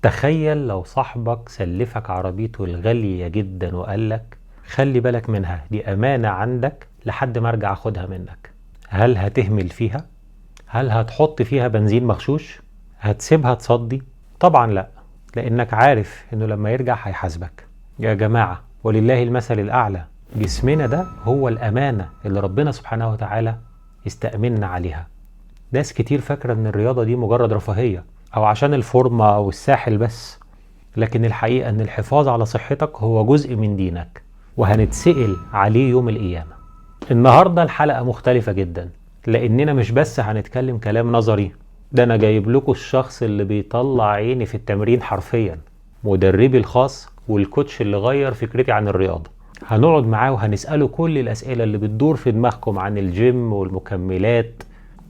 تخيل لو صاحبك سلفك عربيته الغالية جدا وقالك خلي بالك منها، دي أمانة عندك لحد ما ارجع اخدها منك. هل هتهمل فيها؟ هل هتحط فيها بنزين مغشوش؟ هتسيبها تصدي؟ طبعا لا، لانك عارف انه لما يرجع هيحاسبك. يا جماعة ولله المثل الأعلى، جسمنا ده هو الأمانة اللي ربنا سبحانه وتعالى يستأمننا عليها. ناس كتير فاكرة ان الرياضة دي مجرد رفاهية او عشان الفورمة او الساحل بس، لكن الحقيقة ان الحفاظ على صحتك هو جزء من دينك وهنتسئل عليه يوم القيامة. النهاردة الحلقة مختلفة جدا، لاننا مش بس هنتكلم كلام نظري، ده انا جايب لكم الشخص اللي بيطلع عيني في التمرين حرفيا، مدربي الخاص والكوتش اللي غير فكرتي عن الرياضة. هنقعد معاه وهنسأله كل الأسئلة اللي بتدور في دماغكم عن الجيم والمكملات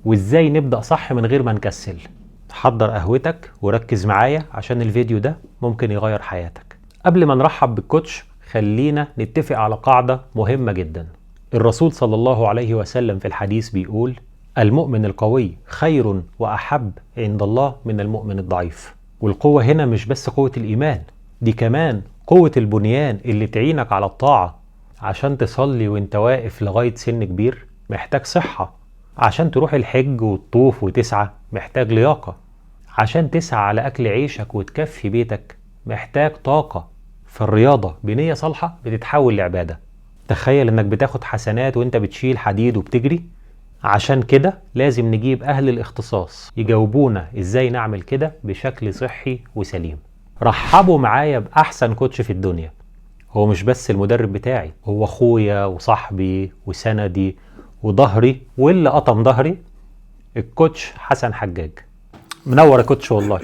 وازاي نبدأ صح من غير ما نكسل. حضر قهوتك وركز معايا عشان الفيديو ده ممكن يغير حياتك. قبل ما نرحب بالكوتش خلينا نتفق على قاعدة مهمة جدا. الرسول صلى الله عليه وسلم في الحديث بيقول: المؤمن القوي خير وأحب عند الله من المؤمن الضعيف. والقوة هنا مش بس قوة الإيمان، دي كمان قوة البنيان اللي تعينك على الطاعة. عشان تصلي وانت واقف لغاية سن كبير محتاج صحة، عشان تروح الحج وتطوف وتسعى محتاج لياقة، عشان تسعى على أكل عيشك وتكفي بيتك محتاج طاقة. فالرياضة بنية صالحة بتتحول لعبادة. تخيل انك بتاخد حسنات وانت بتشيل حديد وبتجري. عشان كده لازم نجيب أهل الاختصاص يجاوبونا ازاي نعمل كده بشكل صحي وسليم. رحبوا معايا بأحسن كوتش في الدنيا. هو مش بس المدرب بتاعي، هو اخويا وصاحبي وسندي وظهري واللي قطم ظهري، الكوتش حسن حجاج. منور يا كوتش والله.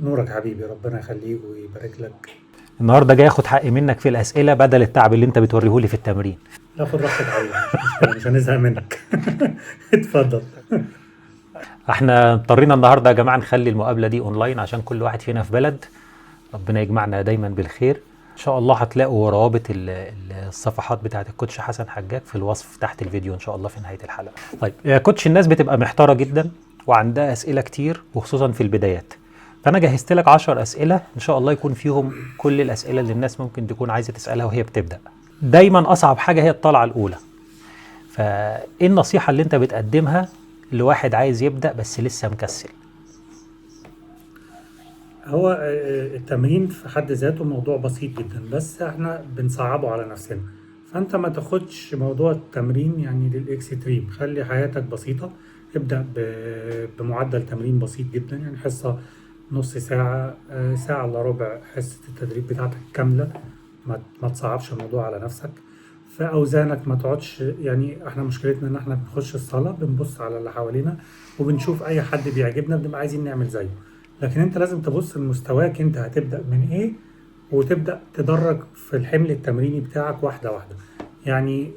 نورك حبيبي، ربنا يخليك ويبارك لك. النهارده جاي اخد حقي منك في الاسئله بدل التعب اللي انت بتوريه لي في التمرين. لا خد راحتك حبيبي، مش مشكلة، مش هنزهق منك. اتفضل. احنا اضطرينا النهارده يا جماعه نخلي المقابله دي اونلاين عشان كل واحد فينا في بلد. ربنا يجمعنا دايما بالخير. ان شاء الله هتلاقوا روابط الصفحات بتاعه الكوتش حسن حجاج في الوصف تحت الفيديو ان شاء الله في نهايه الحلقه. طيب يا كوتش، الناس بتبقى محتاره جدا وعندها اسئله كتير وخصوصا في البدايات، فانا جهزت لك 10 اسئله ان شاء الله يكون فيهم كل الاسئله اللي الناس ممكن تكون عايزه تسالها وهي بتبدا. دايما اصعب حاجه هي الطلعه الاولى، فايه النصيحه اللي انت بتقدمها لواحد عايز يبدا بس لسه مكسل؟ هو التمرين في حد ذاته موضوع بسيط جدا، بس احنا بنصعبه على نفسنا. فانت ما تاخدش موضوع التمرين يعني للاكستريم، خلي حياتك بسيطة. ابدأ بمعدل تمرين بسيط جدا، يعني حصة نص ساعة، ساعة الا ربع حصة التدريب بتاعتك كاملة. ما تصعبش الموضوع على نفسك. في اوزانك ما تقعدش، يعني احنا مشكلتنا ان احنا بنخش الصالة بنبص على اللي حوالينا وبنشوف اي حد بيعجبنا بنبقى عايزين نعمل زيه. لكن انت لازم تبص لمستواك، انت هتبدأ من ايه وتبدأ تدرج في الحمل التمريني بتاعك واحدة واحدة. يعني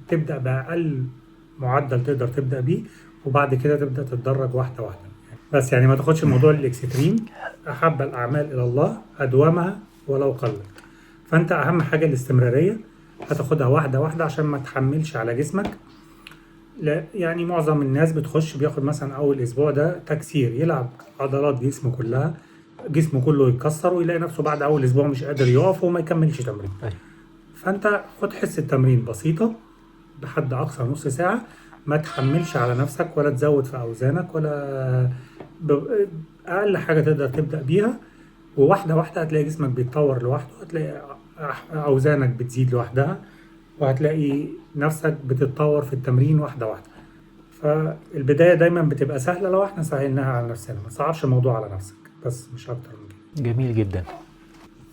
تبدأ بأقل معدل تقدر تبدأ بيه، وبعد كده تبدأ تتدرج واحدة واحدة. بس يعني ما تاخدش الموضوع للإكستريم. أحب الأعمال إلى الله أدومها ولو قلت. فأنت أهم حاجة الاستمرارية، هتاخدها واحدة واحدة عشان ما تحملش على جسمك. لا يعني معظم الناس بتخش بياخد مثلا اول اسبوع ده تكسير، يلعب عضلات جسمه كلها، جسمه كله يتكسر ويلاقي نفسه بعد اول اسبوع مش قادر يقف وما يكملش تمرين. فانت خد حصة تمرين بسيطة بحد اقصى نص ساعة، ما تحملش على نفسك ولا تزود في اوزانك ولا اقل حاجة تقدر تبدأ بيها. وواحدة واحدة هتلاقي جسمك بيتطور لوحده، هتلاقي اوزانك بتزيد لوحدها، وهتلاقي نفسك بتتطور في التمرين واحدة واحدة. فالبداية دايما بتبقى سهلة لو احنا سهلناها على نفسنا، ما تصعبش الموضوع على نفسك، بس مش اكتر من كده. جميل جدا.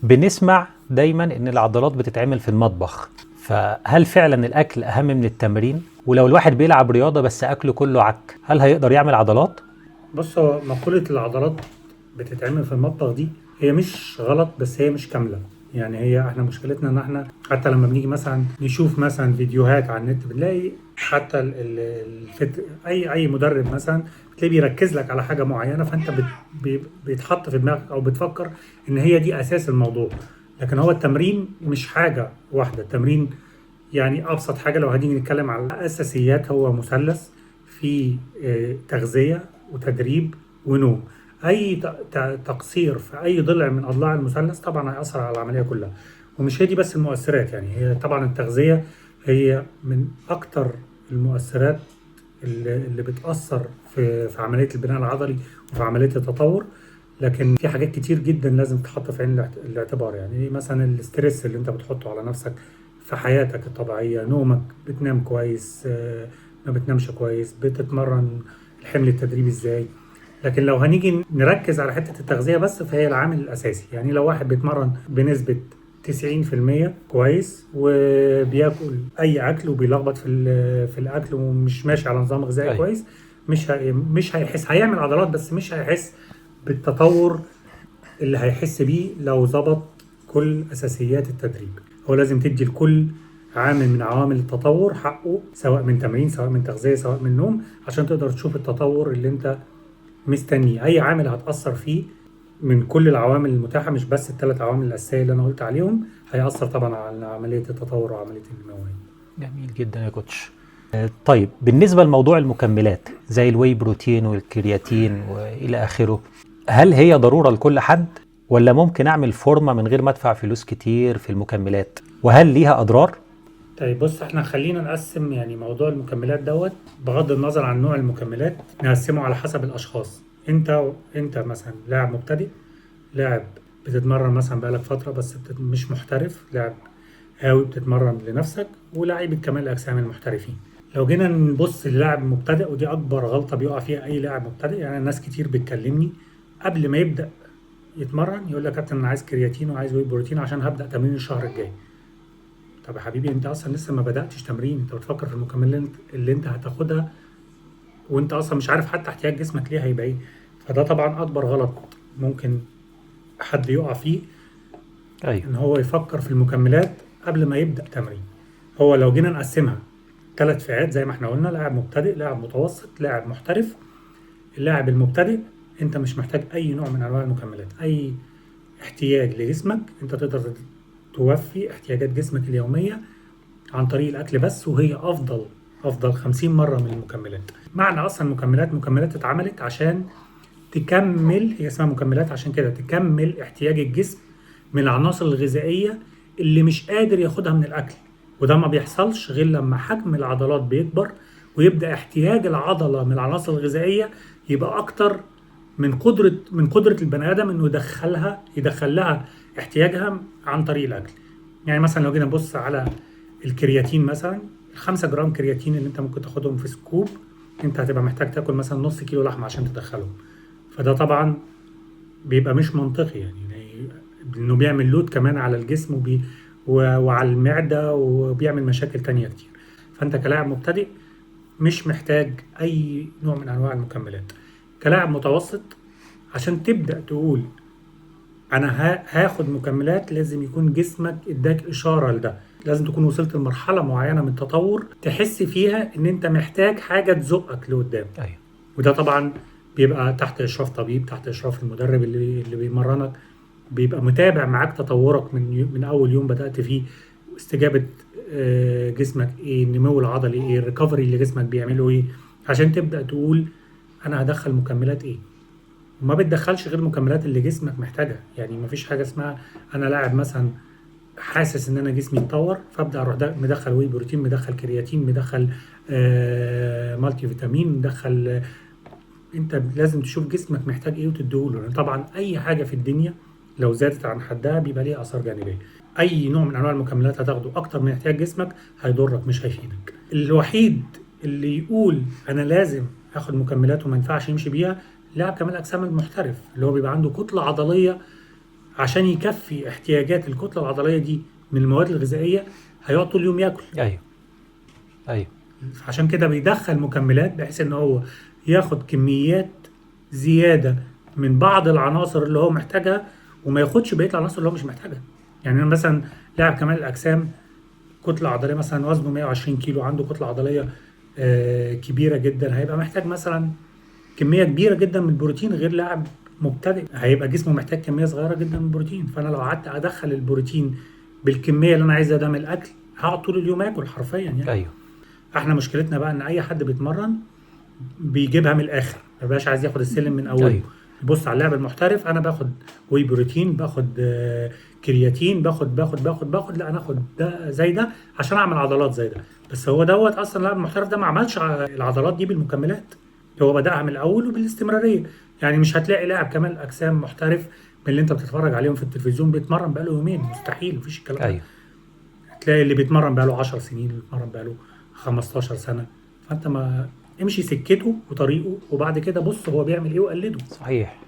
بنسمع دايما ان العضلات بتتعمل في المطبخ، فهل فعلا الاكل اهم من التمرين؟ ولو الواحد بيلعب رياضة بس اكله كله عك، هل هيقدر يعمل عضلات؟ بص، هو مقولة العضلات بتتعمل في المطبخ دي هي مش غلط، بس هي مش كاملة. يعني هي احنا مشكلتنا ان احنا حتى لما بنيجي مثلا نشوف مثلا فيديوهات على النت بنلاقي حتى اي مدرب مثلا بتلاقيه بيركز لك على حاجة معينة، فانت بيتحط في دماغك او بتفكر ان هي دي اساس الموضوع. لكن هو التمرين مش حاجة واحدة. التمرين يعني ابسط حاجة لو هنيجي نتكلم على الاساسيات، هو مثلث في تغذية وتدريب ونوم. اي تقصير في اي ضلع من اضلاع المثلث طبعا هيأثر على العمليه كلها. ومش هي دي بس المؤثرات، يعني هي طبعا التغذيه هي من اكتر المؤثرات اللي بتأثر في عمليه البناء العضلي وفي عمليه التطور. لكن في حاجات كتير جدا لازم تتحط في عين الاعتبار، يعني مثلا الاسترس اللي انت بتحطه على نفسك في حياتك الطبيعيه، نومك، بتنام كويس، ما بتنامش كويس، بتتمرن، الحمل التدريبي ازاي. لكن لو هنيجي نركز على حتة التغذية بس فهي العامل الأساسي. يعني لو واحد بيتمرن بنسبة 90% كويس وبياكل أي أكل وبيلخبط في الأكل ومش ماشي على نظام غذائي كويس، مش هيحس، هيعمل عضلات بس مش هيحس بالتطور اللي هيحس بيه لو ظبط كل أساسيات التدريب. هو لازم تدي لكل عامل من عوامل التطور حقه، سواء من تمرين، سواء من تغذية، سواء من نوم، عشان تقدر تشوف التطور اللي انت مستنيه. اي عامل هتأثر فيه من كل العوامل المتاحة، مش بس ال3 عوامل الأساسية اللي أنا قلت عليهم، هيأثر طبعا على عملية التطور وعملية النمو. جميل جدا يا كوتش. طيب بالنسبة لموضوع المكملات زي الواي بروتين والكرياتين وإلى آخره، هل هي ضرورة لكل حد ولا ممكن أعمل فورمة من غير ما أدفع فلوس كتير في المكملات؟ وهل ليها أضرار؟ طيب بص، احنا خلينا نقسم يعني موضوع المكملات دوت بغض النظر عن نوع المكملات، نقسمه على حسب الاشخاص. انت مثلا لاعب مبتدئ، لاعب بتتمرن مثلا بقالك فترة بس مش محترف، لاعب هاوي بتتمرن لنفسك، ولاعيبة كمال الأجسام المحترفين. لو جينا نبص للاعب مبتدئ، ودي أكبر غلطة بيقع فيها أي لاعب مبتدئ، يعني ناس كتير بتكلمني قبل ما يبدأ يتمرن يقول لك كابتن أنا عايز كرياتين وعايز واي بروتين عشان هبدأ تمرين الشهر الجاي. طب يا حبيبي انت اصلا لسه ما بداتش تمرين، انت بتفكر في المكملات اللي انت هتاخدها وانت اصلا مش عارف حتى احتياج جسمك ليه هيبقى ايه. فده طبعا اكبر غلط ممكن حد يقع فيه، ان هو يفكر في المكملات قبل ما يبدا تمرين. هو لو جينا نقسمها 3 فئات زي ما احنا قلنا، لاعب مبتدئ، لاعب متوسط، لاعب محترف. اللاعب المبتدئ انت مش محتاج اي نوع من انواع المكملات، اي احتياج لجسمك انت تقدر توفي احتياجات جسمك اليومية عن طريق الأكل بس، وهي أفضل 50 مرة من المكملات. معنى أصلا مكملات اتعملت عشان تكمل، هي اسمها مكملات عشان كده تكمل احتياج الجسم من العناصر الغذائية اللي مش قادر ياخدها من الأكل. وده ما بيحصلش غير لما حجم العضلات بيكبر ويبدأ احتياج العضلة من العناصر الغذائية يبقى أكتر من قدرة البني آدم إنه يدخل لها احتياجها عن طريق الأكل. يعني مثلا لو جينا نبص على الكرياتين مثلا، 5 جرام كرياتين اللي انت ممكن تاخدهم في سكوب، انت هتبقى محتاج تاكل مثلا نص كيلو لحمه عشان تدخلهم. فده طبعا بيبقى مش منطقي، يعني انه بيعمل لود كمان على الجسم وعلى المعده وبيعمل مشاكل تانية كتير. فانت كلاعب مبتدئ مش محتاج اي نوع من انواع المكملات. كلاعب متوسط عشان تبدا تقول انا هاخد مكملات، لازم يكون جسمك اداك اشاره لده، لازم تكون وصلت لمرحله معينه من التطور تحس فيها ان انت محتاج حاجه تزقك لقدام. وده طبعا بيبقى تحت اشراف طبيب، تحت اشراف المدرب اللي بيمرنك، بيبقى متابع معاك تطورك من اول يوم بدات فيه، استجابه جسمك ايه، النمو العضلي ايه، الريكفري اللي جسمك بيعمله ايه، عشان تبدا تقول انا هدخل مكملات ايه. وما بتدخلش غير المكملات اللي جسمك محتاجها. يعني مفيش حاجه اسمها انا لاعب مثلا حاسس ان انا جسمي اتطور فابدا اروح مدخل واي بروتين، مدخل كرياتين، مدخل مالتي فيتامين، مدخل انت لازم تشوف جسمك محتاج ايه وتديهوله. لان طبعا اي حاجه في الدنيا لو زادت عن حدها بيبقى ليها اثار جانبيه. اي نوع من انواع المكملات هتاخده اكتر من احتياج جسمك هيضرك مش هيفيدك. الوحيد اللي يقول انا لازم اخد مكملات وما ينفعش يمشي بيها لاعب كمال الاجسام المحترف، اللي هو بيبقى عنده كتله عضليه عشان يكفي احتياجات الكتله العضليه دي من المواد الغذائيه هيقعد طول اليوم ياكل. ايوه عشان كده بيدخل مكملات بحيث ان هو ياخد كميات زياده من بعض العناصر اللي هو محتاجها وما ياخدش بقيه العناصر اللي هو مش محتاجها. يعني انا مثلا لاعب كمال الاجسام كتله عضليه مثلا وزنه 120 كيلو، عنده كتله عضليه كبيره جدا، هيبقى محتاج مثلا كميه كبيره جدا من البروتين، غير لاعب مبتدئ هيبقى جسمه محتاج كميه صغيره جدا من البروتين. فانا لو قعدت ادخل البروتين بالكميه اللي انا عايزها ده من الاكل هقعد طول اليوم اكل حرفيا يعني. احنا مشكلتنا بقى ان اي حد بيتمرن بيجيبها من الاخر، ما بقاش عايز ياخد السلم من اوله. يبص على اللاعب المحترف، انا باخد واي بروتين، باخد كرياتين، باخد لا انا اخد ده زي ده عشان اعمل عضلات زي ده. بس هو دوت اصلا اللاعب المحترف ده ما عملش العضلات دي بالمكملات، هو بدأها من الاول وبالاستمراريه. يعني مش هتلاقي لاعب كمال اجسام محترف من اللي انت بتتفرج عليهم في التلفزيون بيتمرن بقاله يومين، مستحيل، مفيش الكلام ده. ايوه تلاقي اللي بيتمرن بقاله 10 سنين، اللي بيتمرن بقاله 15 سنه. فانت ما امشي سكته وطريقه، وبعد كده بص هو بيعمل ايه وقلده. صحيح.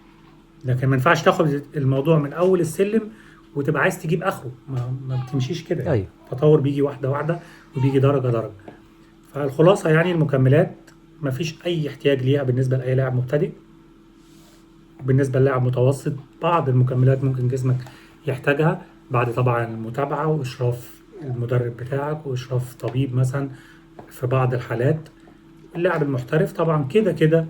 لكن ما ينفعش تاخد الموضوع من اول السلم وتبقى عايز تجيب اخره، ما بتمشيش كده يعني. ايوه التطور بيجي واحده واحده وبيجي درجه درجه. فالخلاصه يعني المكملات ما فيش اي احتياج ليها بالنسبه لاي لاعب مبتدئ. بالنسبه للاعب متوسط بعض المكملات ممكن جسمك يحتاجها، بعد طبعا المتابعه واشراف المدرب بتاعك واشراف طبيب مثلا في بعض الحالات. اللاعب المحترف طبعا كده كده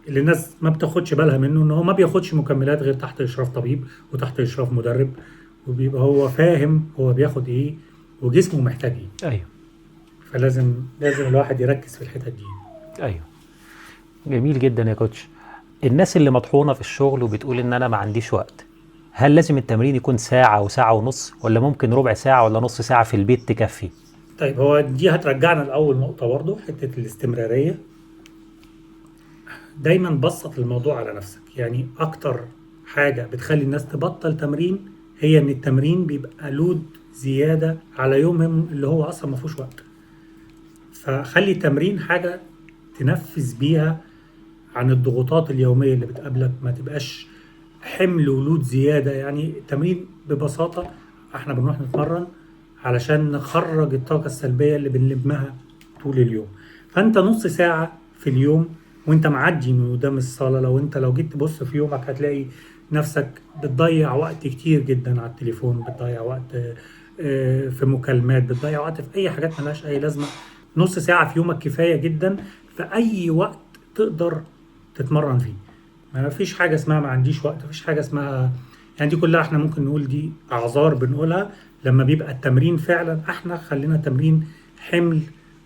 اللي الناس ما بتاخدش بالها منه ان هو ما بياخدش مكملات غير تحت اشراف طبيب وتحت اشراف مدرب، وبيبقى هو فاهم هو بياخد ايه وجسمه محتاج ايه. ايوه لازم الواحد يركز في الحتت دي. ايوه. جميل جدا يا كوتش. الناس اللي مطحونة في الشغل وبتقول ان انا ما عنديش وقت، هل لازم التمرين يكون ساعة وساعة ونص، ولا ممكن ربع ساعة ولا نص ساعة في البيت تكفي؟ طيب هو دي هترجعنا لأول نقطة برضه، حتة الاستمرارية. دايما بسط الموضوع على نفسك. يعني أكتر حاجة بتخلي الناس تبطل تمرين هي إن التمرين بيبقى لود زيادة على يومهم اللي هو أصلا ما فيهوش وقت. فخلي التمرين حاجة تنفذ بيها عن الضغوطات اليومية اللي بتقابلك، ما تبقاش حمل ولود زيادة. يعني التمرين ببساطة احنا بنروح نتمرن علشان نخرج الطاقة السلبية اللي بنلمها طول اليوم. فانت نص ساعة في اليوم وانت معدي من قدام الصالة، لو جيت تبص في يومك هتلاقي نفسك بتضيع وقت كتير جدا على التليفون، بتضيع وقت في مكالمات، بتضيع وقت في اي حاجات ملهاش اي لازمة. نص ساعة في يومك كفاية جدا في اي وقت تقدر تتمرن فيه. ما فيش حاجة اسمها ما عنديش وقت، ما فيش حاجة اسمها، يعني دي كلها احنا ممكن نقول دي اعذار بنقولها لما بيبقى التمرين فعلا احنا خلينا التمرين حمل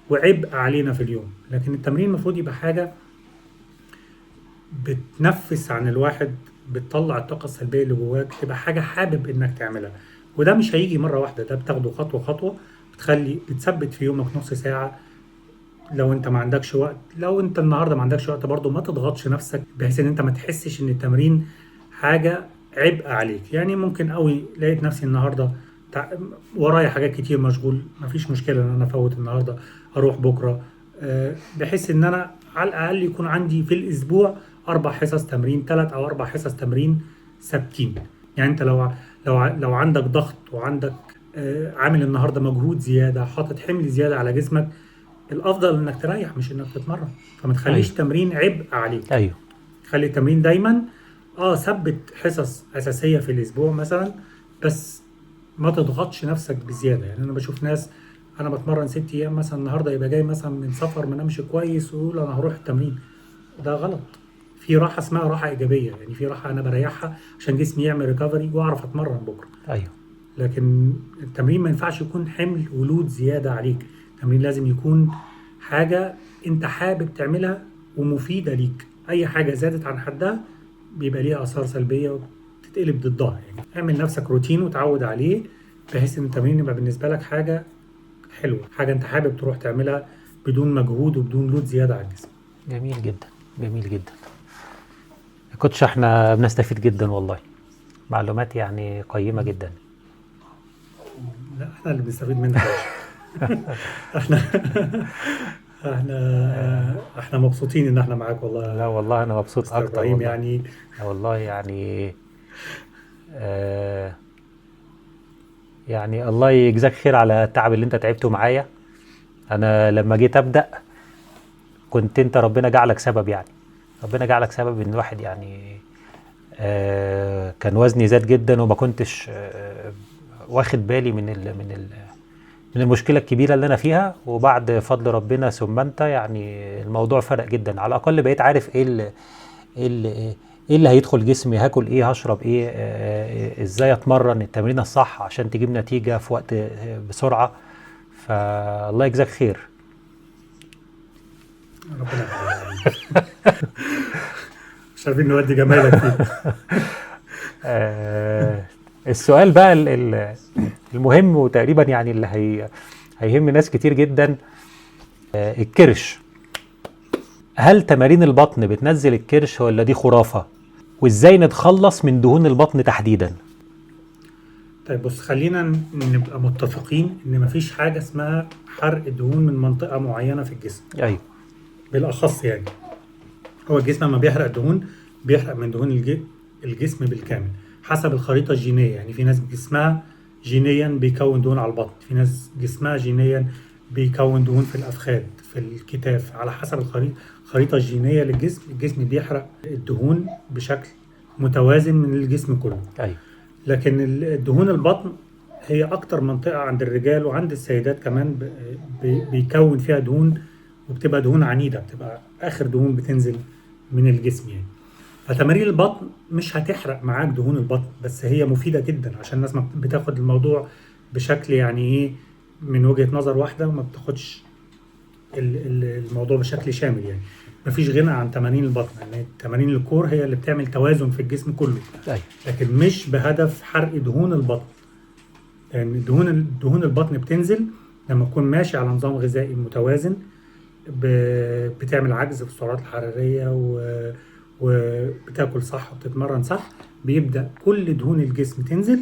وعبء علينا في اليوم. لكن التمرين المفروض يبقى حاجة بتنفس عن الواحد، بتطلع الطاقة السلبية اللي جواك، تبقى حاجة حابب انك تعملها. وده مش هيجي مرة واحدة، ده بتاخده خطوة خطوة، بتثبت في يومك نص ساعة. لو انت ما عندكش وقت، لو انت النهارده ما عندكش وقت برضه ما تضغطش نفسك بحيث ان انت ما تحسش ان التمرين حاجه عبء عليك. يعني ممكن قوي لقيت نفسي النهارده ورايا حاجات كتير مشغول، ما فيش مشكله ان انا افوت النهارده اروح بكره، بحيث ان انا على الاقل يكون عندي في الاسبوع 4 حصص تمرين، 3 أو 4 حصص تمرين ثابتين. يعني انت لو عندك ضغط وعندك عامل النهارده مجهود زياده، حاطط حمل زياده على جسمك، الافضل انك تريح مش انك تتمرن. فما تخليش ايوه تمرين عبء عليك. ايوه خلي التمرين دايما ثبت حصص اساسيه في الاسبوع مثلا، بس ما تضغطش نفسك بزياده. يعني انا بشوف ناس انا بتمرن 6 ايام مثلا، النهارده يبقى جاي مثلا من سفر ما نامش كويس ويقول انا هروح التمرين. ده غلط. في راحه اسمها راحه ايجابيه، يعني في راحه انا بريحها عشان جسمي يعمل ريكفري واعرف اتمرن بكره. ايوه لكن التمرين ما ينفعش يكون حمل ولود زياده عليك. التمرين لازم يكون حاجة انت حابب تعملها ومفيدة ليك. اي حاجة زادت عن حدها بيبقى ليها اثار سلبية وتتقلب ضدها. يعني اعمل نفسك روتين وتعود عليه بحيث ان التمرين يبقى بالنسبة لك حاجة حلوة، حاجة انت حابب تروح تعملها بدون مجهود وبدون لود زيادة على الجسم. جميل جدا جميل جدا يا كوتش. احنا بنستفيد جدا والله، معلومات يعني قيمة جدا. لا احنا اللي بنستفيد منها يا باشا. احنا احنا مبسوطين ان احنا معاك والله لا والله انا مبسوط مستر اكتر ابراهيم. والله. يعني والله يعني آه يعني الله يجزاك خير على التعب اللي انت تعبته معايا. انا لما جيت ابدا كنت انت ربنا جعلك سبب، يعني ربنا جعلك سبب ان الواحد يعني كان وزني زاد جدا وما كنتش واخد بالي من المشكله الكبيره اللي انا فيها. وبعد فضل ربنا ثم انت يعني الموضوع فرق جدا. على الاقل بقيت عارف ايه اللي هيدخل جسمي، هاكل ايه، هشرب ايه، ازاي اتمرن التمرين الصح عشان تجيب نتيجه في وقت بسرعه. فالله يجزاك خير. ربنا يخليك. مش عارفين نودي جمالك فيه. السؤال بقى المهم وتقريبا يعني اللي هيهم ناس كتير جدا، الكرش. هل تمارين البطن بتنزل الكرش ولا دي خرافة؟ وازاي نتخلص من دهون البطن تحديدا؟ طيب بص، خلينا نبقى متفقين ان مفيش حاجة اسمها حرق دهون من منطقة معينة في الجسم. ايوه. بالاخص يعني هو الجسم لما بيحرق دهون بيحرق من دهون الجسم بالكامل حسب الخريطة الجينية. يعني في ناس جسمها جينيا بيكون دهون على البطن، في ناس جسمها جينيا بيكون دهون في الأفخاذ في الكتاف. على حسب الخريطة الجينية للجسم، الجسم بيحرق الدهون بشكل متوازن من الجسم كله. ايوه. لكن الدهون البطن هي أكتر منطقة عند الرجال وعند السيدات كمان بيكون فيها دهون، وبتبقى دهون عنيدة، بتبقى آخر دهون بتنزل من الجسم يعني. فتمارين البطن مش هتحرق معاك دهون البطن، بس هي مفيدة جدا عشان الناس ما بتاخد الموضوع بشكل يعني ايه، من وجهة نظر واحدة، وما بتاخدش الموضوع بشكل شامل. يعني مفيش غنى عن تمارين البطن، يعني تمارين الكور هي اللي بتعمل توازن في الجسم كله. أيوة. لكن مش بهدف حرق دهون البطن، لأن يعني دهون البطن بتنزل لما تكون ماشي على نظام غذائي متوازن، بتعمل عجز في السعرات الحرارية وبتاكل صح وبتتمرن صح، بيبدأ كل دهون الجسم تنزل،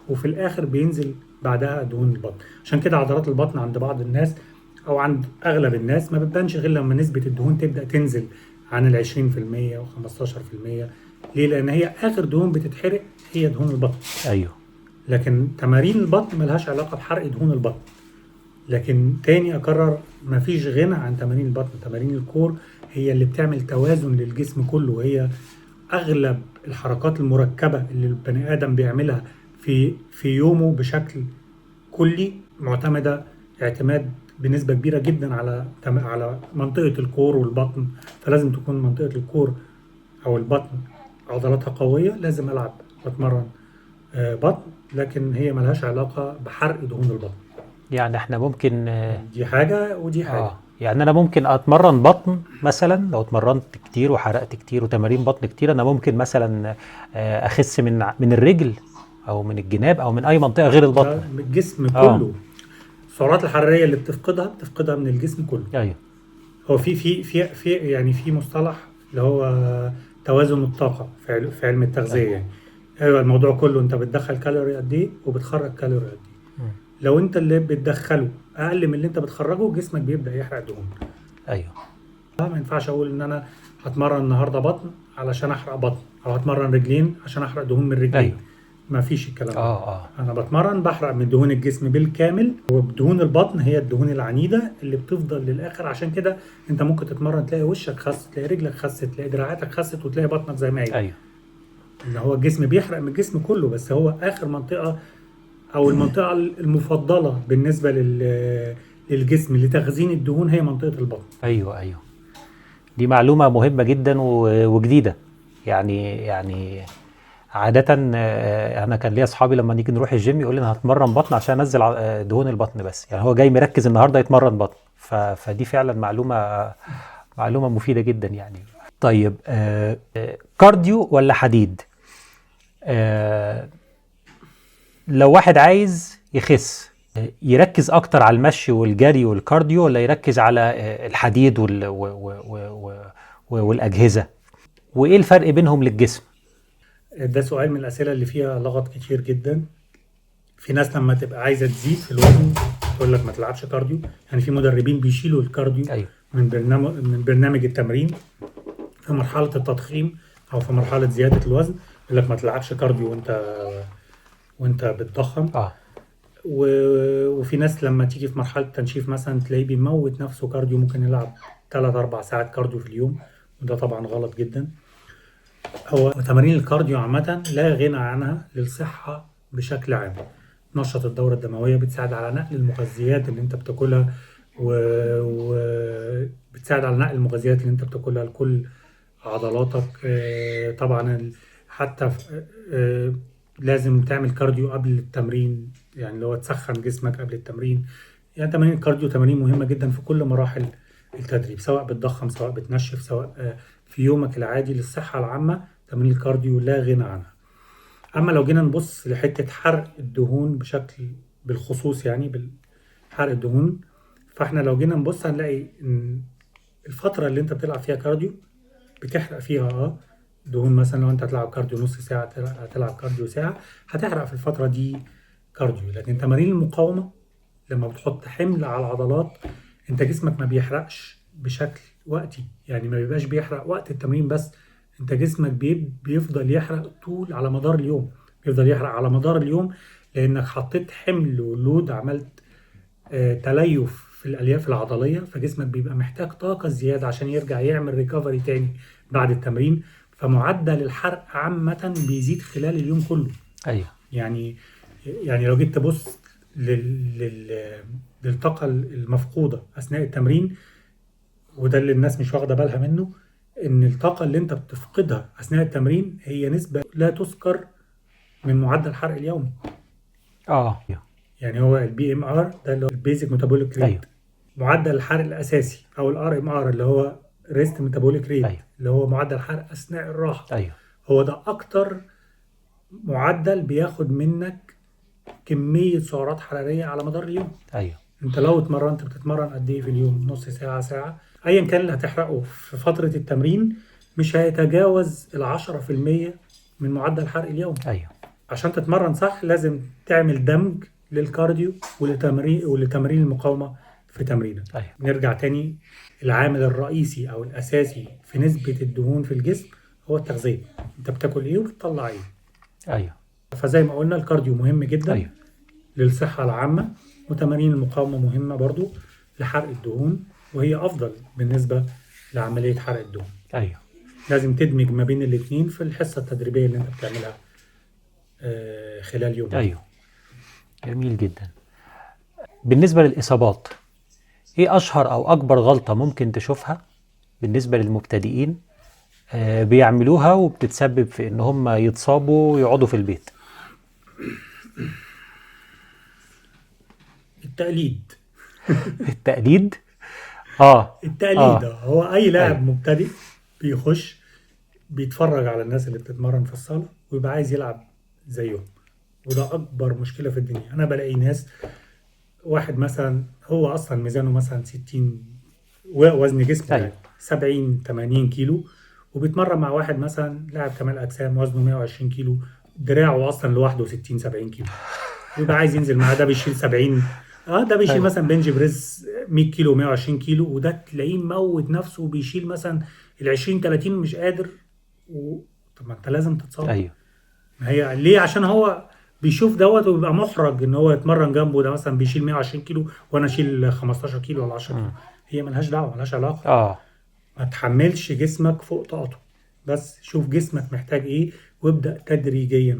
وفي الآخر بينزل بعدها دهون البطن. عشان كده عضلات البطن عند بعض الناس أو عند أغلب الناس ما بتبانش غير لما نسبة الدهون تبدأ تنزل عن 20% و 15%. ليه؟ لأن هي آخر دهون بتتحرق هي دهون البطن. أيوه. لكن تمارين البطن ملهاش علاقة بحرق دهون البطن. لكن تاني أكرر، مفيش غنى عن تمارين البطن. تمارين الكور هي اللي بتعمل توازن للجسم كله، وهي أغلب الحركات المركبة اللي البني آدم بيعملها في يومه بشكل كلي معتمدة اعتماد بنسبة كبيرة جدا على منطقة الكور والبطن. فلازم تكون منطقة الكور أو البطن عضلاتها قوية، لازم ألعب وأتمرن بطن، لكن هي ملهاش علاقة بحرق دهون البطن. يعني احنا ممكن دي حاجة ودي حاجة. يعني انا ممكن اتمرن بطن مثلا، لو اتمرنت كتير وحرقت كتير وتمارين بطن كتير، انا ممكن مثلا اخس من الرجل او من الجناب او من اي منطقة غير البطن، من الجسم كله. السعرات الحرارية اللي بتفقدها من الجسم كله. ايوه. هو في يعني في مصطلح اللي هو توازن الطاقة في علم التغذية. يعني ايوه، الموضوع كله انت بتدخل كالوري قد ايه وبتخرج كالوري قد ايه. لو انت اللي بتدخله اقل من اللي انت بتخرجه، جسمك بيبدأ يحرق دهون. ايوه. ما ينفعش اقول ان انا هتمرن النهارده بطن علشان احرق بطن، او هتمرن رجلين عشان احرق دهون من رجلين. أيوه. ما فيش الكلام ده. انا بتمرن بحرق من دهون الجسم بالكامل، ودهون البطن هي الدهون العنيدة اللي بتفضل للاخر. عشان كده انت ممكن تتمرن تلاقي وشك خس، تلاقي رجلك خست، تلاقي دراعاتك خست، وتلاقي بطنك زي ما هي. ايوه. ان هو الجسم بيحرق من الجسم كله، بس هو اخر منطقة او المنطقة المفضلة بالنسبة للجسم لتخزين الدهون هي منطقة البطن. ايوه. دي معلومة مهمة جدا وجديدة. يعني عادة انا كان ليا اصحابي لما نيجي نروح الجيم يقول لي انا هتمرن بطن عشان انزل دهون البطن بس. يعني هو جاي مركز النهارده يتمرن بطن. فدي فعلا معلومة مفيدة جدا يعني. طيب كارديو ولا حديد؟ لو واحد عايز يخس، يركز اكتر على المشي والجري والكارديو، ولا يركز على الحديد والاجهزة؟ وايه الفرق بينهم للجسم؟ ده سؤال من الاسئله اللي فيها لغط كتير جدا. في ناس لما تبقى عايزه تزيد في الوزن تقول لك ما تلعبش كارديو. يعني في مدربين بيشيلوا الكارديو. أيوه. من برنامج التمرين في مرحله التضخيم او في مرحله زياده الوزن، يقول لك ما تلعبش كارديو وانت بتضخم. وفي ناس لما تيجي في مرحله تنشيف مثلا تلاقيه بيموت نفسه كارديو، ممكن يلعب 3-4 ساعات كارديو في اليوم، وده طبعا غلط جدا. هو تمارين الكارديو عامة لا غنى عنها للصحة بشكل عام. نشط الدورة الدموية، بتساعد على نقل المغذيات اللي انت بتاكلها، وبتساعد على نقل المغذيات اللي انت بتاكلها لكل عضلاتك. طبعا حتى لازم تعمل كارديو قبل التمرين، يعني لو تسخن جسمك قبل التمرين. يعني تمارين الكارديو تمارين مهمة جدا في كل مراحل التدريب، سواء بتضخم، سواء بتنشف، سواء في يومك العادي للصحة العامة، تمارين الكارديو لا غنى عنها. اما لو جينا نبص لحتة حرق الدهون بشكل بالخصوص، يعني بالحرق الدهون، فاحنا لو جينا نبص هنلاقي ان الفترة اللي انت بتلعب فيها كارديو بتحرق فيها دهون. مثلا لو انت هتلعب كارديو نص ساعة، هتلعب كارديو ساعة، هتحرق في الفترة دي كارديو. لكن تمارين المقاومة لما بتحط حمل على العضلات، انت جسمك ما بيحرقش بشكل وقتي، يعني ما بيبقاش بيحرق وقت التمرين بس، انت جسمك بيفضل يحرق طول على مدار اليوم، بيفضل يحرق على مدار اليوم، لانك حطيت حمل ولود، عملت تليف في الالياف العضليه، فجسمك بيبقى محتاج طاقه زياده عشان يرجع يعمل ريكفري تاني بعد التمرين. فمعدل الحرق عامه بيزيد خلال اليوم كله. ايوه يعني لو جيت تبص للطاقه المفقوده اثناء التمرين، وده اللي الناس مش واخده بالها منه، ان الطاقه اللي انت بتفقدها اثناء التمرين هي نسبه لا تذكر من معدل الحرق اليومي. ايوه يعني هو البي ام ار ده اللي هو البيزك ميتابوليك ريت، ايوه معدل الحرق الاساسي، او الار ام ار اللي هو ريست ميتابوليك ريت، ايوه اللي هو معدل الحرق اثناء الراحه. ايوه هو ده اكتر معدل بياخد منك كميه سعرات حراريه على مدار اليوم. ايوه انت لو اتمرنت، بتتمرن قد ايه في اليوم؟ نص ساعه، ساعه، ايا كان اللي هتحرقه في فتره التمرين، مش هيتجاوز 10% من معدل الحرق اليومي. ايوه عشان تتمرن صح لازم تعمل دمج للكارديو ولتمرين المقاومة في تمرينك. ايوه نرجع تاني، العامل الرئيسي أو الأساسي في نسبة الدهون في الجسم هو التغذية. أنت بتاكل إيه وبتطلع إيه. ايوه فزي ما قلنا الكارديو مهم جدا ايوه للصحة العامة، وتمارين المقاومة مهمة برضو لحرق الدهون، وهي أفضل بالنسبة لعملية حرق الدهون. ايوه لازم تدمج ما بين الاتنين في الحصة التدريبية اللي أنت بتعملها خلال يومك. ايوه جميل جدا. بالنسبة للإصابات، إيه أشهر أو أكبر غلطة ممكن تشوفها بالنسبة للمبتدئين بيعملوها وبتتسبب في إن هم يتصابوا ويقعدوا في البيت؟ التقليد. التقليد؟ التقليد هو أي لاعب أيوه مبتدئ بيخش بيتفرج على الناس اللي بتتمرن في الصالة ويبقى عايز يلعب زيهم، وده أكبر مشكلة في الدنيا. أنا بلاقي ناس، واحد مثلا هو أصلا ميزانه مثلا 60، وزن جسمه يعني أيوه 70 80 كيلو، وبيتمرن مع واحد مثلا لاعب كمال أجسام وزنه 120 كيلو، دراعه أصلا لوحده 60 70 كيلو، ويبقى عايز ينزل معاه. ده بيشيل 70، ده بيشيل أيوه مثلا بنج بريس 100 كيلو 120 كيلو، وده تلاقيه موت نفسه وبيشيل مثلا ال 20 30 مش قادر طب ما انت لازم تتصاب. أيوه ما هي ليه؟ عشان هو بيشوف دوت وبيبقى محرج ان هو يتمرن جنبه، ده مثلا بيشيل 120 كيلو وانا اشيل 15 كيلو ولا 10 كيلو. مم. هي ملهاش دعوه، ملهاش علاقه. آه ما تحملش جسمك فوق طاقته، بس شوف جسمك محتاج ايه وابدأ تدريجيا.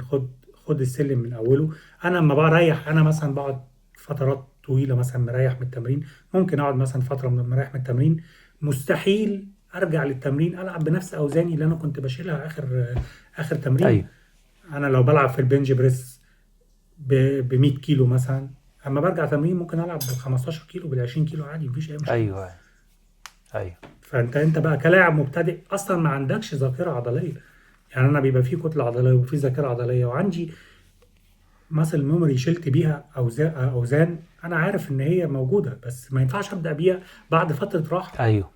خد السلم من اوله. انا لما بريح، انا مثلا بقعد فترات طويله مثلا مريح من التمرين، ممكن اقعد مثلا فتره مريح من التمرين، مستحيل ارجع للتمرين العب بنفس اوزاني اللي انا كنت بشيلها اخر تمرين. أيوه انا لو بلعب في البنج بريس ب 100 كيلو مثلا، اما برجع تمرين ممكن العب بال 15 كيلو بال 20 كيلو عادي، مفيش اي مشكله. أيوه أيوه فانت بقى كلاعب مبتدئ اصلا ما عندكش ذاكره عضليه. يعني انا بيبقى فيه كتله عضليه وفي ذاكره عضليه، وعندي ماسل ميموري شلت بيها اوزان انا عارف ان هي موجوده، بس ما ينفعش ابدا بيها بعد فتره راحه. أيوه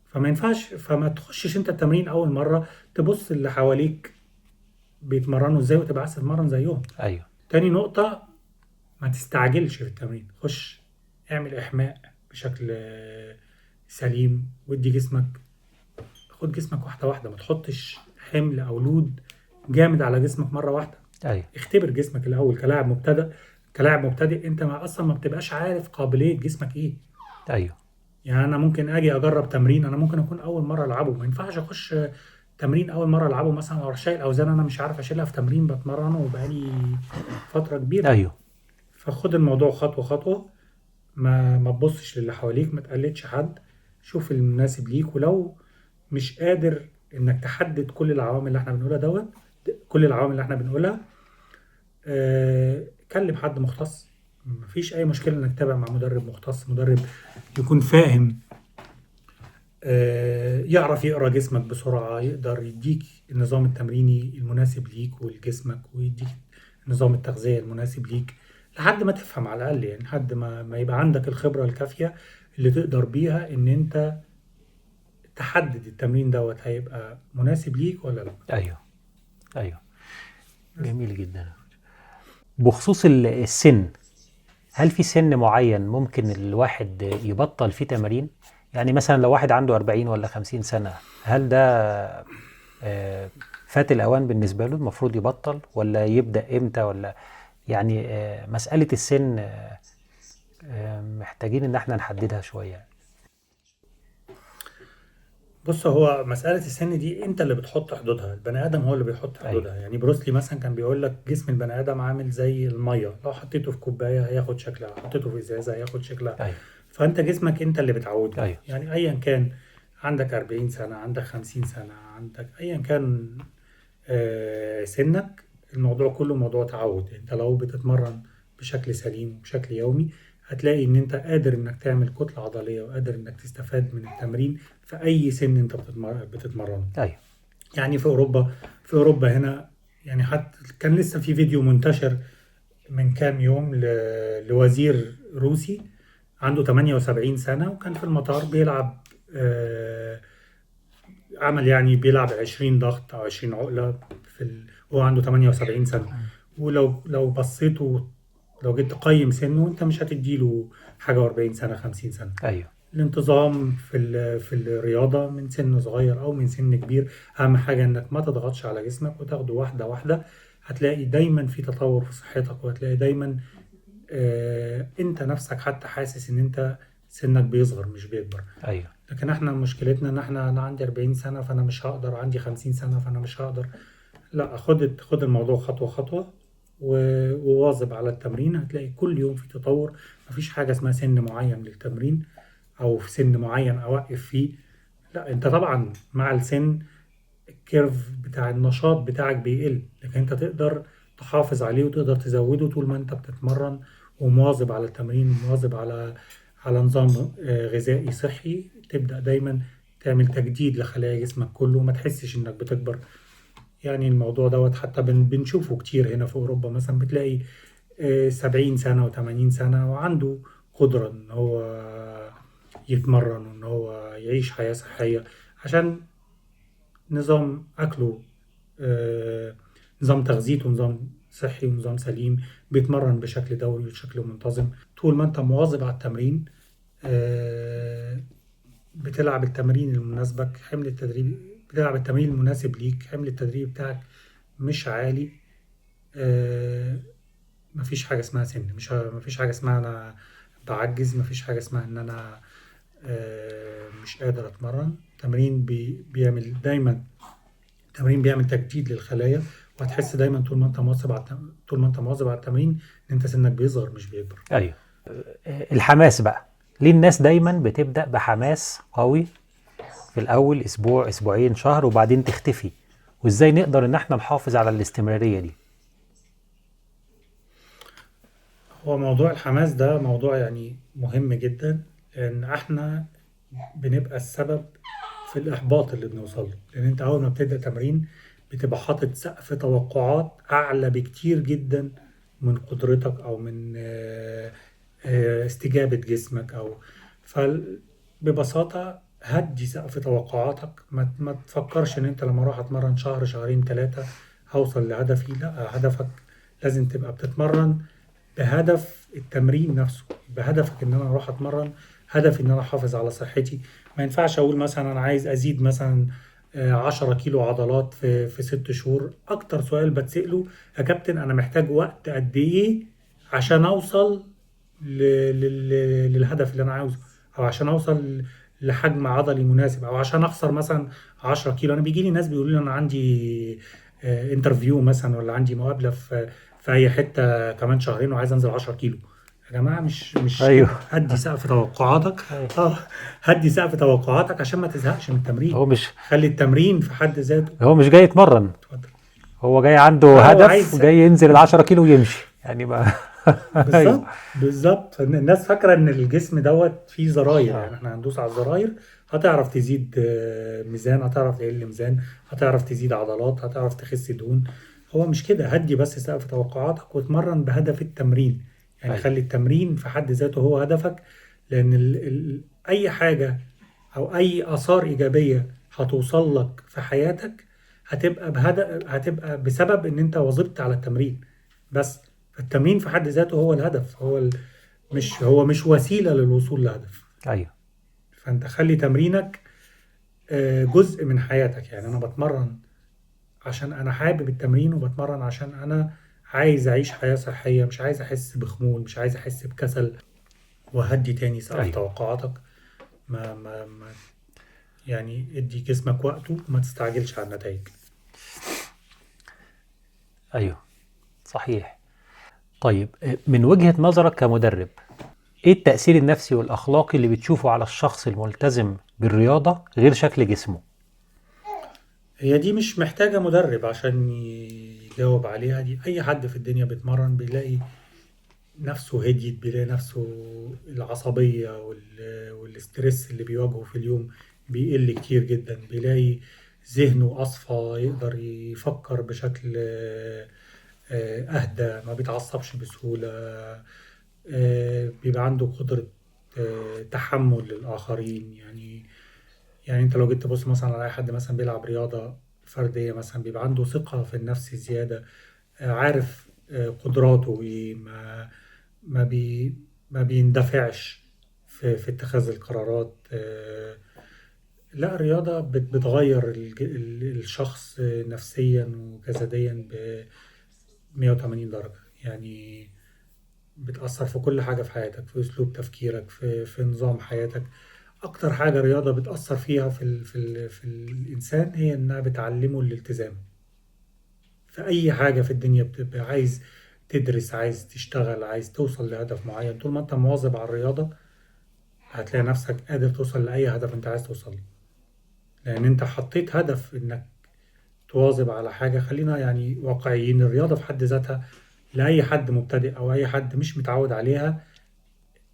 فما ينفعش، فما تخشش انت التمرين اول مره تبص اللي حواليك بيتمرنوا ازاي وتبقى عايز تتمرن زيهم. أيوه تاني نقطه، ما تستعجلش في التمرين. خش اعمل احماء بشكل سليم، وادي جسمك، خد جسمك واحده واحده، ما تحطش حمل او لود جامد على جسمك مره واحده. أيوه اختبر جسمك الاول كلاعب مبتدئ انت اصلا ما بتبقاش عارف قابليه جسمك ايه. أيوه يعني انا ممكن اجي اجرب تمرين، انا ممكن اكون اول مره العبه، ما ينفعش اخش تمرين اول مره العبه مثلا او شايل اوزان انا مش عارف اشيلها في تمرين بتمرنه وبقالي فتره كبيره. أيوه فخد الموضوع خطوه خطوه، ما تبصش للي حواليك، ما تقلدش حد، شوف المناسب ليك. ولو مش قادر انك تحدد كل العوامل اللي احنا بنقولها كل العوامل اللي احنا بنقولها، كلم حد مختص. مفيش اي مشكله انك تتابع مع مدرب مختص، مدرب يكون فاهم يعرف يقرا جسمك بسرعة، يقدر يديك النظام التمريني المناسب ليك ولجسمك، ويديك نظام التغذية المناسب ليك لحد ما تفهم على الأقل، يعني لحد ما يبقى عندك الخبرة الكافية اللي تقدر بيها إن أنت تحدد التمرين دوت هيبقى مناسب ليك ولا لا. ايوه ايوه، جميل جدا. بخصوص السن، هل في سن معين ممكن الواحد يبطل فيه تمارين؟ يعني مثلا لو واحد عنده 40 ولا 50 سنة، هل ده آه، فات الأوان بالنسبة له المفروض يبطل، ولا يبدأ إمتى؟ ولا يعني مسألة السن محتاجين إن احنا نحددها شوية. بص، هو مسألة السن دي انت اللي بتحط حدودها، البني ادم هو اللي بيحط أيوه حدودها. يعني بروسلي مثلا كان بيقول لك جسم البني ادم عامل زي المية، لو حطيته في كوباية هياخد شكلها، حطيته في ازازة هياخد شكلها. أيوه فانت جسمك انت اللي بتعوده. أيوه يعني ايا كان عندك 40 سنة، عندك 50 سنة، عندك ايا كان سنك، الموضوع كله موضوع تعود. انت لو بتتمرن بشكل سليم بشكل يومي هتلاقي ان انت قادر انك تعمل كتلة عضلية، وقادر انك تستفاد من التمرين في اي سن انت بتتمرنه. أيوه يعني في اوروبا هنا، يعني حتى كان لسه في فيديو منتشر من كام يوم لوزير روسي عنده 78 سنة، وكان في المطار بيلعب عمل يعني بيلعب 20 ضغط او 20 عقلة وهو عنده 78 سنة. ولو بصيته، لو جيت تقيم سنه، انت مش هتديله حاجة 40 سنة 50 سنة. أيوه الانتظام في الرياضة من سن صغير أو من سن كبير، أهم حاجة إنك ما تضغطش على جسمك وتاخده واحدة واحدة. هتلاقي دايما في تطور في صحتك، وهتلاقي دايما أنت نفسك حتى حاسس إن أنت سنك بيصغر مش بيكبر. أيوه لكن احنا مشكلتنا إن أنا عندي 40 سنة فأنا مش هقدر، عندي 50 سنة فأنا مش هقدر. لا، خد الموضوع خطوة خطوة، وواظب على التمرين. هتلاقي كل يوم في تطور. مفيش حاجة اسمها سن معين للتمرين او في سن معين اوقف فيه. لا، انت طبعا مع السن الكيرف بتاع النشاط بتاعك بيقل، لكن انت تقدر تحافظ عليه وتقدر تزوده طول ما انت بتتمرن ومواظب على التمرين ومواظب على نظام غذائي صحي. تبدأ دايما تعمل تجديد لخلايا جسمك كله، وما تحسش انك بتكبر. يعني الموضوع دوت حتى بنشوفه كتير هنا في أوروبا. مثلا بتلاقي 70 سنة و80 سنة وعنده قدرة إن هو يتمرن وإن هو يعيش حياة صحية، عشان نظام أكله، آه، نظام تغذيته نظام صحي ونظام سليم. بيتمرن بشكل دوري وبشكل منتظم. طول ما أنت مواظب على التمرين، آه، بتلعب التمرين المناسبك، حمل التدريب بتلعب التمرين المناسب ليك، حمل التدريب بتاعك مش عالي. آه، مفيش حاجة اسمها سن، مفيش حاجة اسمها أنا بعجز، مفيش حاجة اسمها إن أنا مش قادر أتمرن. التمرين بيعمل تجديد للخلايا. وهتحس دايما طول ما أنت مواظب على التمرين إن أنت سنك بيصغر مش بيكبر. أيوه. الحماس بقى، ليه الناس دايما بتبدأ بحماس قوي في الأول أسبوع أسبوعين شهر وبعدين تختفي؟ وإزاي نقدر إن احنا نحافظ على الاستمرارية دي؟ هو موضوع الحماس ده موضوع يعني مهم جدا، لأن احنا بنبقى السبب في الإحباط اللي بنوصل له. لأن أنت أول ما بتبدأ تمرين بتبقى حاطط سقف توقعات أعلى بكتير جدا من قدرتك، أو من استجابة جسمك. فببساطة هدي سقف توقعاتك. ما تفكرش إن أنت لما أروح أتمرن شهر شهرين ثلاثة هوصل لهدفي. لا، هدفك لازم تبقى بتتمرن بهدف التمرين نفسه، بهدفك ان انا اروح اتمرن، هدفي ان انا احافظ على صحتي. ما ينفعش اقول مثلا انا عايز ازيد مثلا 10 كيلو عضلات في 6 شهور. اكتر سؤال بتسأله: يا كابتن انا محتاج وقت قد ايه عشان اوصل للهدف اللي انا عاوزه، او عشان اوصل لحجم عضلي مناسب، او عشان اخسر مثلا 10 كيلو. انا بيجي لي ناس بيقولوا لي انا عندي انترفيو مثلا، ولا عندي مقابلة في اي حتة كمان شهرين وعايز انزل 10 كيلو. يا جماعة، مش أيوه كده. هدي سقف توقعاتك. أيوه. اه هدي سقف توقعاتك عشان ما تزهقش من التمرين. هو مش خلي التمرين في حد ذاته. هو مش جاي يتمرن، اتفضل. هو جاي عنده هو هدف عايز. وجاي ينزل 10 كيلو ويمشي يعني ما ايوه بالظبط بالظبط. الناس فاكرة ان الجسم دوت فيه زراير، اه يعني احنا هندوس على الزراير هتعرف تزيد ميزان، هتعرف تقل ميزان، هتعرف تزيد عضلات، هتعرف تخس دهون. هو مش كده، هدي بس سقف توقعاتك واتمرن بهدف التمرين. يعني ايوه. خلي التمرين في حد ذاته هو هدفك. لأن أي حاجة أو أي آثار إيجابية هتوصل لك في حياتك هتبقى هتبقى بسبب إن أنت واظبت على التمرين بس. فالتمرين في حد ذاته هو الهدف، مش وسيلة للوصول لهدف. ايوه. فأنت خلي تمرينك جزء من حياتك. يعني أنا بتمرن عشان أنا حابب التمرين، وبتمرن عشان أنا عايز أعيش حياة صحية، مش عايز أحس بخمول، مش عايز أحس بكسل. وهدي تاني سقف ايوه. توقعاتك. ما يعني ادي جسمك وقته وما تستعجلش على النتائج. ايوه. صحيح. طيب، من وجهة نظرك كمدرب، ايه التأثير النفسي والأخلاقي اللي بتشوفه على الشخص الملتزم بالرياضة غير شكل جسمه؟ هي دي مش محتاجة مدرب عشان يجاوب عليها. دي أي حد في الدنيا بيتمرن بيلاقي نفسه هديت، بيلاقي نفسه العصبية والاسترس اللي بيواجهه في اليوم بيقل كتير جدا. بيلاقي ذهنه أصفى، يقدر يفكر بشكل أهدى، ما بيتعصبش بسهولة. بيبقى عنده قدرة تحمل للآخرين. يعني انت لو جيت تبص مثلا على اي حد مثلا بيلعب رياضة فردية مثلا بيبقى عنده ثقة في النفس زيادة. عارف قدراته ايه. ما بي ما بيندفعش في اتخاذ القرارات. لا، الرياضة بتغير الشخص نفسيا وجسديا ب 180 درجة. يعني بتأثر في كل حاجة في حياتك، في أسلوب تفكيرك، في نظام حياتك. أكتر حاجة الرياضة بتأثر فيها في الإنسان هي إنها بتعلمه الالتزام. في أي حاجة في الدنيا بتبقى عايز تدرس، عايز تشتغل، عايز توصل لهدف معين، طول ما أنت مواظب على الرياضة هتلاقي نفسك قادر توصل لأي هدف أنت عايز توصل له. لأن أنت حطيت هدف إنك تواظب على حاجة. خلينا يعني واقعيين، الرياضة في حد ذاتها لأي حد مبتدئ أو أي حد مش متعود عليها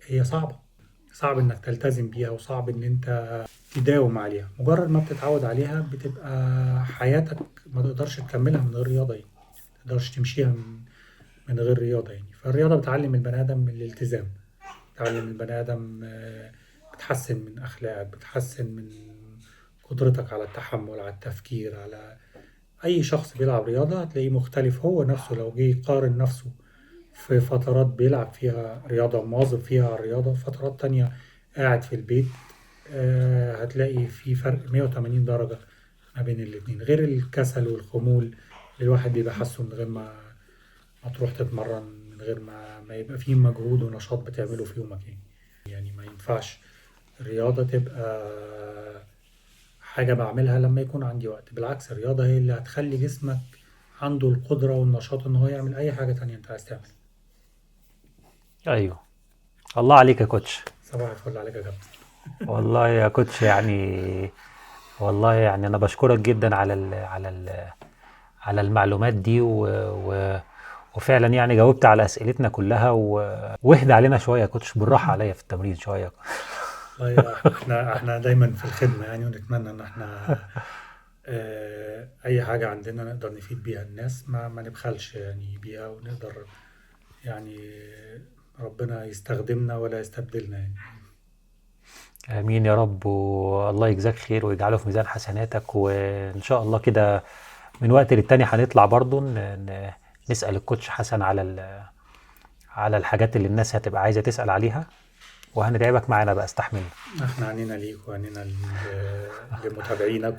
هي صعبة. صعب إنك تلتزم بيها، وصعب إن أنت تداوم عليها. مجرد ما بتتعود عليها بتبقى حياتك ما تقدرش تكملها من غير رياضة. يعني ما تقدرش تمشيها من غير رياضة. يعني فالرياضة بتعلم البني آدم من الالتزام، بتعلم البني آدم بتحسن من أخلاقك، بتحسن من قدرتك على التحمل، على التفكير. على أي شخص بيلعب رياضة هتلاقيه مختلف. هو نفسه لو جه يقارن نفسه في فترات بيلعب فيها رياضة مواظب فيها على الرياضة، فترات تانية قاعد في البيت، هتلاقي في فرق 180 درجة ما بين الاتنين. غير الكسل والخمول اللي الواحد بيبقى حاسه من غير ما تروح تتمرن، من غير ما يبقى فيه مجهود ونشاط بتعمله في يومك. يعني ما ينفعش الرياضة تبقى حاجة بعملها لما يكون عندي وقت. بالعكس، الرياضة هي اللي هتخلي جسمك عنده القدرة والنشاط إن هو يعمل أي حاجة تانية أنت عايز تعملها. ايوه. الله عليك يا كوتش. صباح الفل عليك يا كابتن. والله يا كوتش، والله يعني انا بشكرك جدا على المعلومات دي وفعلا يعني جاوبت على اسئلتنا كلها واهدى علينا شويه يا كوتش، بالراحه عليا في التمرين شويه. والله احنا دايما في الخدمة يعني، ونتمنى ان احنا اي حاجة عندنا نقدر نفيد بيها الناس، ما نبخلش يعني بيها، ونقدر يعني ربنا يستخدمنا ولا يستبدلنا يعني. امين يا رب، والله يجزاك خير ويجعله في ميزان حسناتك. وان شاء الله كده من وقت للتاني هنطلع برضو نسأل الكوتش حسن على الحاجات اللي الناس هتبقى عايزة تسأل عليها، وهنتعبك معانا بقى، استحملنا. احنا عنينا ليك وعنينا لمتابعينك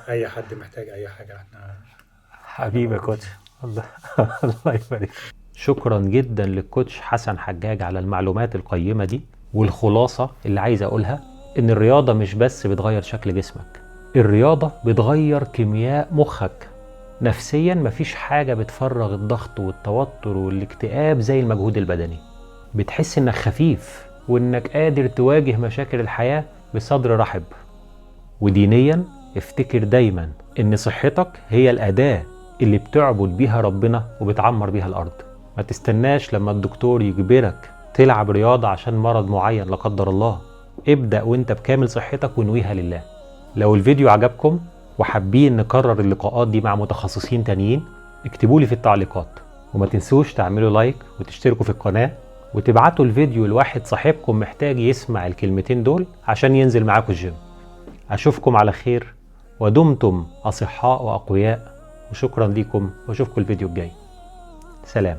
اي حد محتاج اي حاجة احنا حبيبي يا موجودين. كوتش. الله الله يبارك. شكرا جدا للكوتش حسن حجاج على المعلومات القيمة دي. والخلاصة اللي عايز اقولها ان الرياضة مش بس بتغير شكل جسمك، الرياضة بتغير كيمياء مخك. نفسيا مفيش حاجة بتفرغ الضغط والتوتر والاكتئاب زي المجهود البدني. بتحس انك خفيف وانك قادر تواجه مشاكل الحياة بصدر رحب. ودينيا افتكر دايما ان صحتك هي الأداة اللي بتعبد بيها ربنا وبتعمر بيها الأرض. ما تستناش لما الدكتور يجبرك تلعب رياضة عشان مرض معين لا قدر الله. ابدأ وانت بكامل صحتك وانويها لله. لو الفيديو عجبكم وحابين نكرر اللقاءات دي مع متخصصين تانيين، اكتبولي في التعليقات، وما تنسوش تعملوا لايك وتشتركوا في القناة وتبعتوا الفيديو لواحد صاحبكم محتاج يسمع الكلمتين دول عشان ينزل معاكم الجيم. أشوفكم على خير ودمتم أصحاء وأقوياء، وشكرا لكم وأشوفكم الفيديو الجاي. سلام.